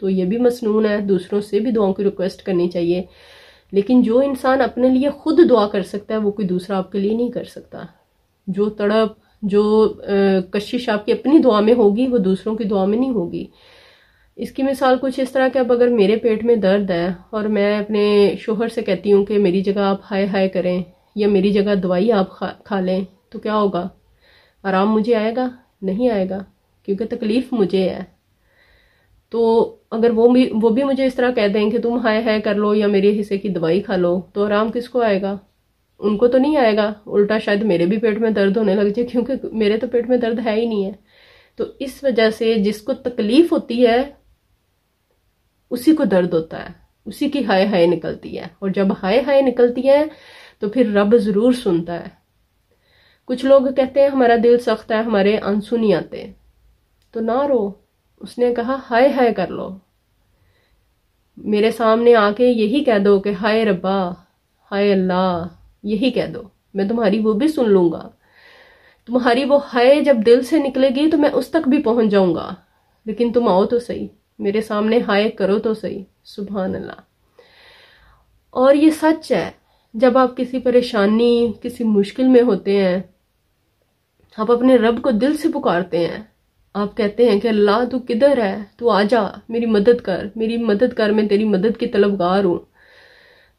تو یہ بھی مسنون ہے، دوسروں سے بھی دعاؤں کی ریکویسٹ کرنی چاہیے، لیکن جو انسان اپنے لیے خود دعا کر سکتا ہے وہ کوئی دوسرا آپ کے لیے نہیں کر سکتا۔ جو تڑپ، جو کشش آپ کی اپنی دعا میں ہوگی وہ دوسروں کی دعا میں نہیں ہوگی۔ اس کی مثال کچھ اس طرح کہ اب اگر میرے پیٹ میں درد ہے اور میں اپنے شوہر سے کہتی ہوں کہ میری جگہ آپ ہائے ہائے کریں یا میری جگہ دوائی آپ کھا لیں، تو کیا ہوگا؟ آرام مجھے آئے گا؟ نہیں آئے گا، کیونکہ تکلیف مجھے ہے۔ تو اگر وہ بھی مجھے اس طرح کہہ دیں کہ تم ہائے ہائے کر لو یا میرے حصے کی دوائی کھا لو، تو آرام کس کو آئے گا؟ ان کو تو نہیں آئے گا، الٹا شاید میرے بھی پیٹ میں درد ہونے لگ جائے، کیونکہ میرے تو پیٹ میں درد ہے ہی نہیں ہے۔ تو اس وجہ سے جس کو تکلیف ہوتی ہے اسی کو درد ہوتا ہے، اسی کی ہائے ہائے نکلتی ہے، اور جب ہائے ہائے نکلتی ہے تو پھر رب ضرور سنتا ہے۔ کچھ لوگ کہتے ہیں ہمارا دل سخت ہے، ہمارے آنسو نہیں آتے، تو نہ رو۔ اس نے کہا ہائے ہائے کر لو، میرے سامنے آ کے یہی کہہ دو کہ ہائے ربا، ہائے اللہ، یہی کہہ دو، میں تمہاری وہ بھی سن لوں گا۔ تمہاری وہ ہائے جب دل سے نکلے گی تو میں اس تک بھی پہنچ جاؤں گا، لیکن تم آؤ تو صحیح، میرے سامنے ہائے کرو تو صحیح۔ سبحان اللہ۔ اور یہ سچ ہے، جب آپ کسی پریشانی، کسی مشکل میں ہوتے ہیں، آپ اپنے رب کو دل سے پکارتے ہیں، آپ کہتے ہیں کہ اللہ تو کدھر ہے، تو آجا، میری مدد کر، میری مدد کر، میں تیری مدد کی طلبگار ہوں،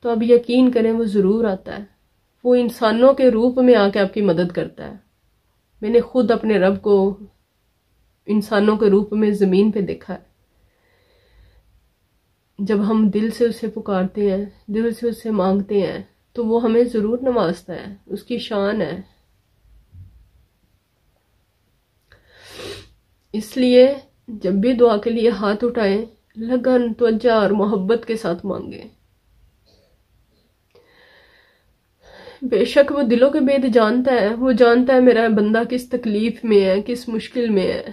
تو اب یقین کریں وہ ضرور آتا ہے۔ وہ انسانوں کے روپ میں آ کے آپ کی مدد کرتا ہے۔ میں نے خود اپنے رب کو انسانوں کے روپ میں زمین پہ دیکھا ہے۔ جب ہم دل سے اسے پکارتے ہیں، دل سے اسے مانگتے ہیں، تو وہ ہمیں ضرور نوازتا ہے، اس کی شان ہے۔ اس لیے جب بھی دعا کے لیے ہاتھ اٹھائیں، لگن، توجہ اور محبت کے ساتھ مانگیں۔ بے شک وہ دلوں کے بید جانتا ہے، وہ جانتا ہے میرا بندہ کس تکلیف میں ہے، کس مشکل میں ہے۔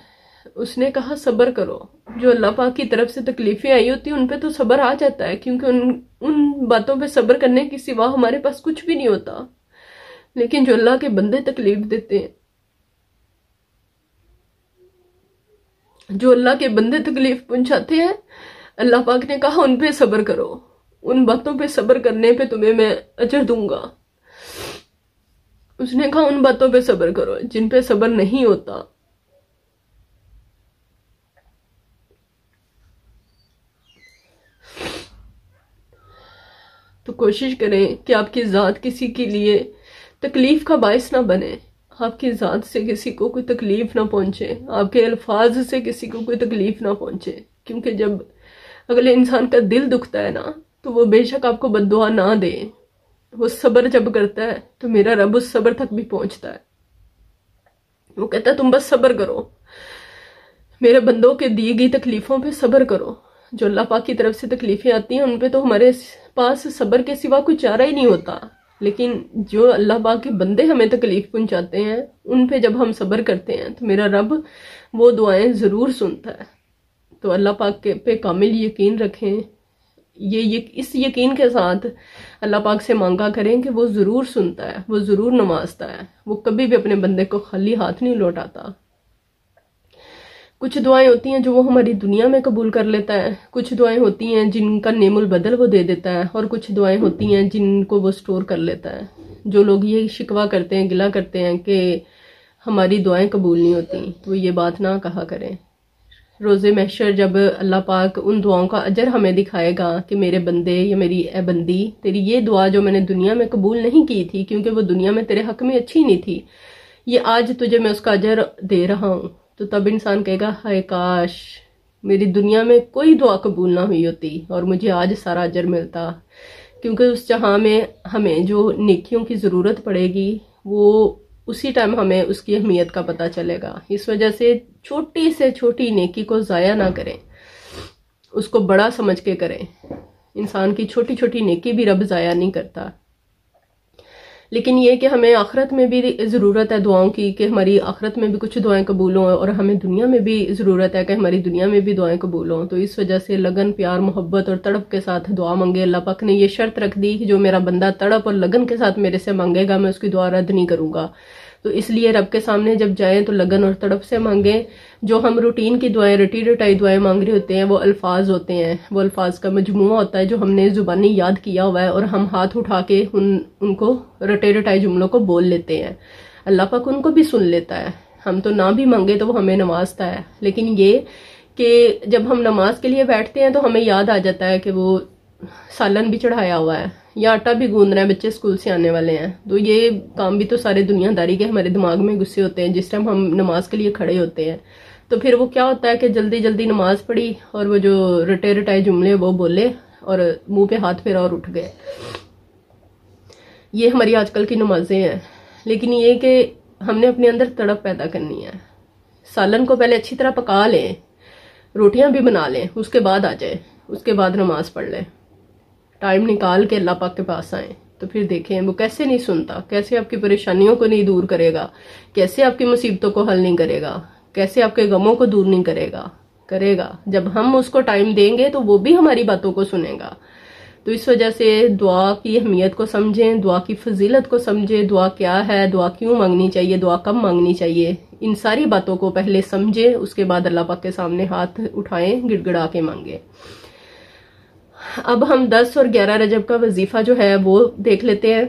اس نے کہا صبر کرو۔ جو اللہ پاک کی طرف سے تکلیفیں آئی ہوتی ہیں ان پہ تو صبر آ جاتا ہے، کیونکہ ان باتوں پہ صبر کرنے کی سوا ہمارے پاس کچھ بھی نہیں ہوتا۔ لیکن جو اللہ کے بندے تکلیف دیتے ہیں، جو اللہ کے بندے تکلیف پہنچاتے ہیں، اللہ پاک نے کہا ان پہ صبر کرو، ان باتوں پہ صبر کرنے پہ تمہیں میں اجر دوں گا۔ اس نے کہا ان باتوں پہ صبر کرو جن پہ صبر نہیں ہوتا۔ تو کوشش کریں کہ آپ کی ذات کسی کے لیے تکلیف کا باعث نہ بنے، آپ کی ذات سے کسی کو کوئی تکلیف نہ پہنچے، آپ کے الفاظ سے کسی کو کوئی تکلیف نہ پہنچے، کیونکہ جب اگلے انسان کا دل دکھتا ہے نا تو وہ بے شک آپ کو بد دعا نہ دے، وہ صبر جب کرتا ہے تو میرا رب اس صبر تک بھی پہنچتا ہے۔ وہ کہتا ہے تم بس صبر کرو، میرے بندوں کے دی گئی تکلیفوں پہ صبر کرو۔ جو اللہ پاک کی طرف سے تکلیفیں آتی ہیں ان پہ تو ہمارے پاس صبر کے سوا کوئی چارہ ہی نہیں ہوتا، لیکن جو اللہ پاک کے بندے ہمیں تکلیف پہنچاتے ہیں ان پہ جب ہم صبر کرتے ہیں تو میرا رب وہ دعائیں ضرور سنتا ہے۔ تو اللہ پاک کے پہ کامل یقین رکھیں، اس یقین کے ساتھ اللہ پاک سے مانگا کریں کہ وہ ضرور سنتا ہے، وہ ضرور نوازتا ہے، وہ کبھی بھی اپنے بندے کو خالی ہاتھ نہیں لوٹاتا۔ کچھ دعائیں ہوتی ہیں جو وہ ہماری دنیا میں قبول کر لیتا ہے، کچھ دعائیں ہوتی ہیں جن کا نعم البدل وہ دے دیتا ہے، اور کچھ دعائیں ہوتی ہیں جن کو وہ سٹور کر لیتا ہے۔ جو لوگ یہ شکوہ کرتے ہیں، گلہ کرتے ہیں کہ ہماری دعائیں قبول نہیں ہوتی، تو یہ بات نہ کہا کریں۔ روز محشر جب اللہ پاک ان دعاؤں کا اجر ہمیں دکھائے گا کہ میرے بندے یا میری اے بندی، تیری یہ دعا جو میں نے دنیا میں قبول نہیں کی تھی کیونکہ وہ دنیا میں تیرے حق میں اچھی نہیں تھی، یہ آج تجھے میں اس کا اجر دے رہا ہوں، تو تب انسان کہے گا ہائے کاش میری دنیا میں کوئی دعا قبول نہ ہوئی ہوتی اور مجھے آج سارا اجر ملتا، کیونکہ اس جہاں میں ہمیں جو نیکیوں کی ضرورت پڑے گی وہ اسی ٹائم ہمیں اس کی اہمیت کا پتہ چلے گا۔ اس وجہ سے چھوٹی سے چھوٹی نیکی کو ضائع نہ کریں، اس کو بڑا سمجھ کے کریں۔ انسان کی چھوٹی چھوٹی نیکی بھی رب ضائع نہیں کرتا، لیکن یہ کہ ہمیں آخرت میں بھی ضرورت ہے دعاؤں کی کہ ہماری آخرت میں بھی کچھ دعائیں قبول ہوں، اور ہمیں دنیا میں بھی ضرورت ہے کہ ہماری دنیا میں بھی دعائیں قبول ہوں۔ تو اس وجہ سے لگن، پیار، محبت اور تڑپ کے ساتھ دعا مانگے۔ اللہ پاک نے یہ شرط رکھ دی کہ جو میرا بندہ تڑپ اور لگن کے ساتھ میرے سے مانگے گا میں اس کی دعا رد نہیں کروں گا۔ تو اس لیے رب کے سامنے جب جائیں تو لگن اور تڑپ سے مانگیں. جو ہم روٹین کی دعائیں رٹی رٹائی دعائیں مانگ رہے ہوتے ہیں وہ الفاظ ہوتے ہیں، وہ الفاظ کا مجموعہ ہوتا ہے جو ہم نے زبانی یاد کیا ہوا ہے، اور ہم ہاتھ اٹھا کے ان کو رٹے رٹائی جملوں کو بول لیتے ہیں. اللہ پاک ان کو بھی سن لیتا ہے. ہم تو نہ بھی مانگے تو وہ ہمیں نوازتا ہے. لیکن یہ کہ جب ہم نماز کے لیے بیٹھتے ہیں تو ہمیں یاد آ جاتا ہے کہ وہ سالن بھی چڑھایا ہوا ہے یا آٹا بھی گوندنا ہے، بچے اسکول سے آنے والے ہیں. تو یہ کام بھی تو سارے دنیا داری کے ہمارے دماغ میں گھسے ہوتے ہیں جس ٹائم ہم نماز کے لیے کھڑے ہوتے ہیں. تو پھر وہ کیا ہوتا ہے کہ جلدی جلدی نماز پڑھی اور وہ جو رٹے رٹائے جملے وہ بولے اور منہ پہ ہاتھ پھیرا اور اٹھ گئے. یہ ہماری آج کل کی نمازیں ہیں. لیکن یہ کہ ہم نے اپنے اندر تڑپ پیدا کرنی ہے. سالن کو پہلے اچھی طرح پکا لیں، روٹیاں بھی بنا لیں، اس کے بعد آ جائے، اس کے بعد نماز پڑھ لیں. ٹائم نکال کے اللہ پاک کے پاس آئیں تو پھر دیکھیں وہ کیسے نہیں سنتا، کیسے آپ کی پریشانیوں کو نہیں دور کرے گا، کیسے آپ کی مصیبتوں کو حل نہیں کرے گا، کیسے آپ کے غموں کو دور نہیں کرے گا. جب ہم اس کو ٹائم دیں گے تو وہ بھی ہماری باتوں کو سنے گا. تو اس وجہ سے دعا کی اہمیت کو سمجھیں، دعا کی فضیلت کو سمجھیں، دعا کیا ہے، دعا کیوں مانگنی چاہیے، دعا کب مانگنی چاہیے، ان ساری باتوں کو پہلے سمجھیں. اس کے بعد اللہ پاک کے سامنے ہاتھ اٹھائیں، گڑ گڑا کے مانگیں. اب ہم 10 اور 11 رجب کا وظیفہ جو ہے وہ دیکھ لیتے ہیں.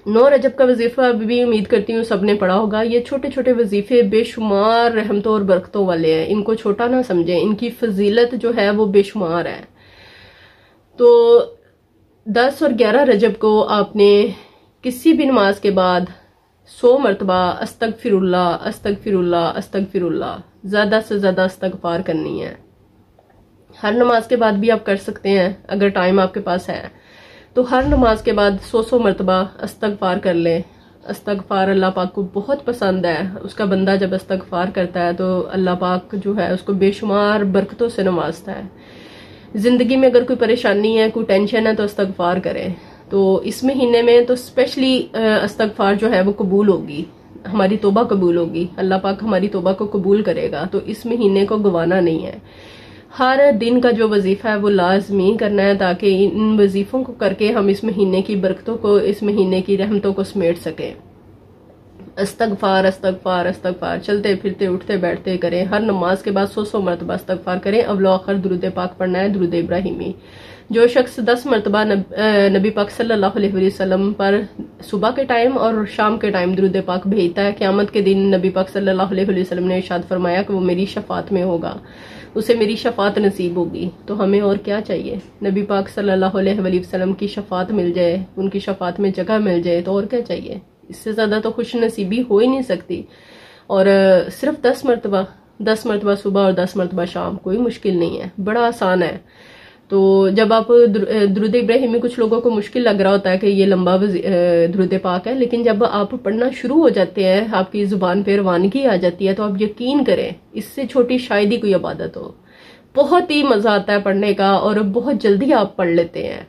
9 رجب کا وظیفہ بھی امید کرتی ہوں سب نے پڑھا ہوگا. یہ چھوٹے چھوٹے وظیفے بے شمار رحمتوں اور برکتوں والے ہیں. ان کو چھوٹا نہ سمجھیں، ان کی فضیلت جو ہے وہ بے شمار ہے. تو 10 اور 11 رجب کو آپ نے کسی بھی نماز کے بعد 100 مرتبہ استغفر اللہ استغفر اللہ استغفر اللہ، زیادہ سے زیادہ استغفار کرنی ہے. ہر نماز کے بعد بھی آپ کر سکتے ہیں اگر ٹائم آپ کے پاس ہے تو ہر نماز کے بعد 100 مرتبہ استغفار کر لیں. استغفار اللہ پاک کو بہت پسند ہے. اس کا بندہ جب استغفار کرتا ہے تو اللہ پاک جو ہے اس کو بے شمار برکتوں سے نوازتا ہے. زندگی میں اگر کوئی پریشانی ہے، کوئی ٹینشن ہے تو استغفار کریں. تو اس مہینے میں تو اسپیشلی استغفار جو ہے وہ قبول ہوگی، ہماری توبہ قبول ہوگی، اللہ پاک ہماری توبہ کو قبول کرے گا. تو اس مہینے کو گوانا نہیں ہے. ہر دن کا جو وظیفہ ہے وہ لازمی کرنا ہے تاکہ ان وظیفوں کو کر کے ہم اس مہینے کی برکتوں کو، اس مہینے کی رحمتوں کو سمیٹ سکیں. استغفار استغفار استغفار چلتے پھرتے اٹھتے بیٹھتے کریں. ہر نماز کے بعد 100 مرتبہ استغفار کریں. اول و آخر درود پاک پڑھنا ہے، درود ابراہیمی. جو شخص 10 مرتبہ نبی پاک صلی اللہ علیہ وسلم پر صبح کے ٹائم اور شام کے ٹائم درود پاک بھیجتا ہے، قیامت کے دن نبی پاک صلی اللہ علیہ وسلم نے ارشاد فرمایا کہ وہ میری شفاعت میں ہوگا، اسے میری شفاعت نصیب ہوگی. تو ہمیں اور کیا چاہیے؟ نبی پاک صلی اللہ علیہ وسلم کی شفاعت مل جائے، ان کی شفاعت میں جگہ مل جائے تو اور کیا چاہیے؟ اس سے زیادہ تو خوش نصیبی ہو ہی نہیں سکتی. اور صرف 10 مرتبہ صبح اور 10 مرتبہ شام، کوئی مشکل نہیں ہے، بڑا آسان ہے. تو جب آپ درود ابراہیمی، کچھ لوگوں کو مشکل لگ رہا ہوتا ہے کہ یہ لمبا درود پاک ہے، لیکن جب آپ پڑھنا شروع ہو جاتے ہیں، آپ کی زبان پہ روانگی آ جاتی ہے تو آپ یقین کریں اس سے چھوٹی شاید ہی کوئی عبادت ہو. بہت ہی مزہ آتا ہے پڑھنے کا اور بہت جلدی آپ پڑھ لیتے ہیں.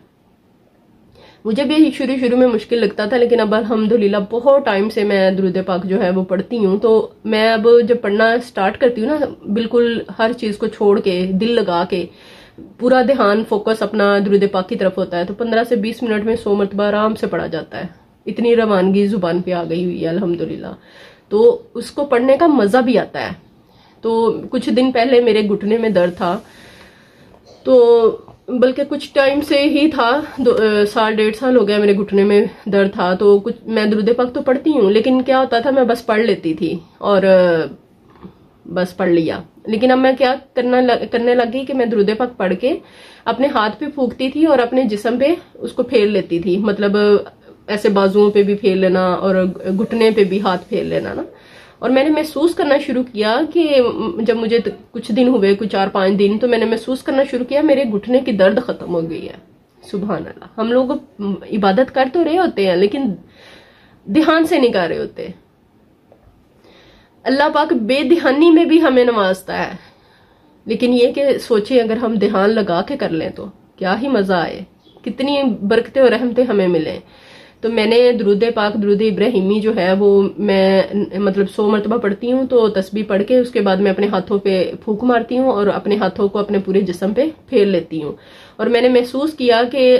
مجھے بھی شروع میں مشکل لگتا تھا، لیکن اب الحمدللہ بہت ٹائم سے میں درود پاک جو ہے وہ پڑھتی ہوں. تو میں اب جب پڑھنا سٹارٹ کرتی ہوں نا، بالکل ہر چیز کو چھوڑ کے، دل لگا کے، پورا دھیان فوکس اپنا درود پاک کی طرف ہوتا ہے، تو 15 سے 20 منٹ میں 100 مرتبہ آرام سے پڑھا جاتا ہے. اتنی روانگی زبان پہ آ گئی ہوئی ہے الحمدللہ. تو اس کو پڑھنے کا مزہ بھی آتا ہے. تو کچھ دن پہلے میرے گھٹنے میں درد تھا، تو بلکہ کچھ ٹائم سے ہی تھا، 1.5 سال ہو گیا میرے گھٹنے میں درد تھا. تو کچھ میں درود پاک تو پڑھتی ہوں، لیکن کیا ہوتا تھا میں بس پڑھ لیتی تھی اور بس پڑھ لیا. لیکن اب میں کیا کرنے لگی کہ میں درود پاک پڑھ کے اپنے ہاتھ پہ پھونکتی تھی اور اپنے جسم پہ اس کو پھیر لیتی تھی. مطلب ایسے بازوؤں پہ بھی پھیر لینا اور گھٹنے پہ بھی ہاتھ پھیر لینا نا. اور میں نے محسوس کرنا شروع کیا کہ جب مجھے کچھ دن ہوئے، کچھ 4-5 دن، تو میں نے محسوس کرنا شروع کیا میرے گھٹنے کی درد ختم ہو گئی ہے. سبحان اللہ. ہم لوگ عبادت کر تو رہے ہوتے ہیں لیکن دھیان سے نہیں کر رہے ہوتے. اللہ پاک بے دھیانی میں بھی ہمیں نوازتا ہے، لیکن یہ کہ سوچیں اگر ہم دھیان لگا کے کر لیں تو کیا ہی مزہ آئے، کتنی برکتیں اور رحمتیں ہمیں ملیں. تو میں نے درود پاک، درود ابراہیمی جو ہے وہ میں مطلب 100 مرتبہ پڑھتی ہوں. تو تسبیح پڑھ کے اس کے بعد میں اپنے ہاتھوں پہ پھونک مارتی ہوں اور اپنے ہاتھوں کو اپنے پورے جسم پہ پھیر لیتی ہوں. اور میں نے محسوس کیا کہ